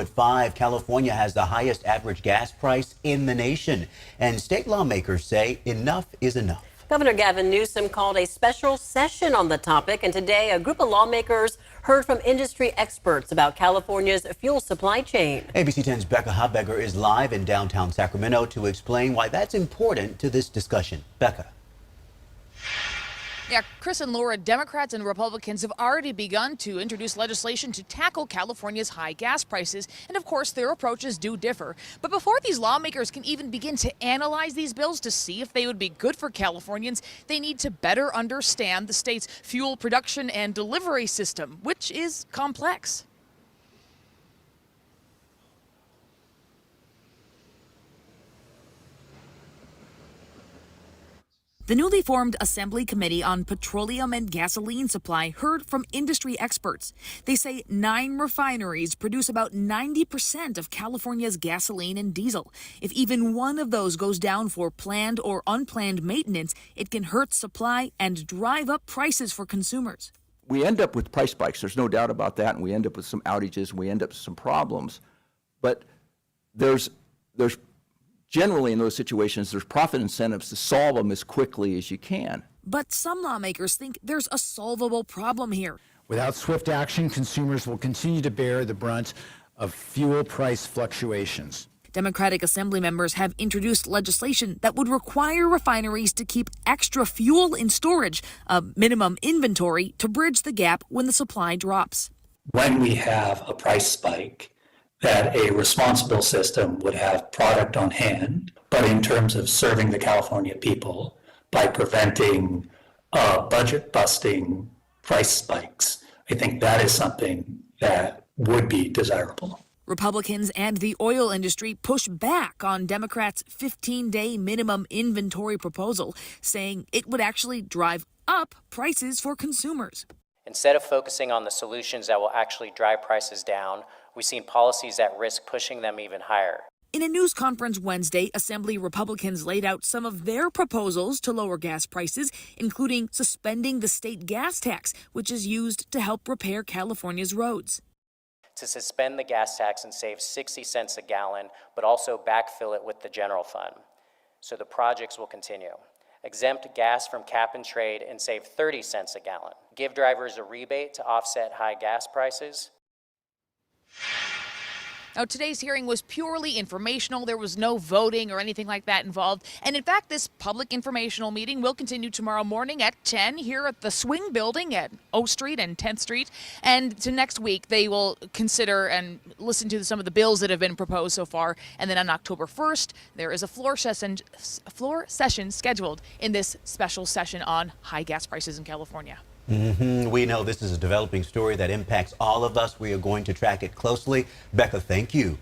At 5, California has the highest average gas price in the nation, and state lawmakers say enough is enough. Governor Gavin Newsom called a special session on the topic, and today a group of lawmakers heard from industry experts about California's fuel supply chain. ABC 10's Becca Habegger is live in downtown Sacramento to explain why that's important to this discussion. Becca. Yeah, Chris and Laura, Democrats and Republicans have already begun to introduce legislation to tackle California's high gas prices. And of course, their approaches do differ. But before these lawmakers can even begin to analyze these bills to see if they would be good for Californians, they need to better understand the state's fuel production and delivery system, which is complex. The newly formed Assembly Committee on Petroleum and Gasoline Supply heard from industry experts. They say 9 refineries produce about 90% of California's gasoline and diesel. If even one of those goes down for planned or unplanned maintenance, it can hurt supply and drive up prices for consumers. We end up with price spikes. There's no doubt about that, and we end up with some outages, and we end up with some problems. But there's generally, in those situations, there's profit incentives to solve them as quickly as you can. But some lawmakers think there's a solvable problem here. Without swift action, consumers will continue to bear the brunt of fuel price fluctuations. Democratic Assembly members have introduced legislation that would require refineries to keep extra fuel in storage, a minimum inventory, to bridge the gap when the supply drops. When we have a price spike, that a responsible system would have product on hand, but in terms of serving the California people by preventing budget-busting price spikes, I think that is something that would be desirable. Republicans and the oil industry push back on Democrats' 15-day minimum inventory proposal, saying it would actually drive up prices for consumers. Instead of focusing on the solutions that will actually drive prices down, we've seen policies that risk pushing them even higher. In a news conference Wednesday, Assembly Republicans laid out some of their proposals to lower gas prices, including suspending the state gas tax, which is used to help repair California's roads. To suspend the gas tax and save 60 cents a gallon, but also backfill it with the general fund. So the projects will continue. Exempt gas from cap and trade and save 30 cents a gallon. Give drivers a rebate to offset high gas prices. Now, today's hearing was purely informational. There was no voting or anything like that involved. And in fact, this public informational meeting will continue tomorrow morning at 10 here at the Swing Building at O Street and 10th Street. And to next week, they will consider and listen to some of the bills that have been proposed so far. And then on October 1st, there is a floor session scheduled in this special session on high gas prices in California. We know this is a developing story that impacts all of us. We are going to track it closely. Becca, thank you.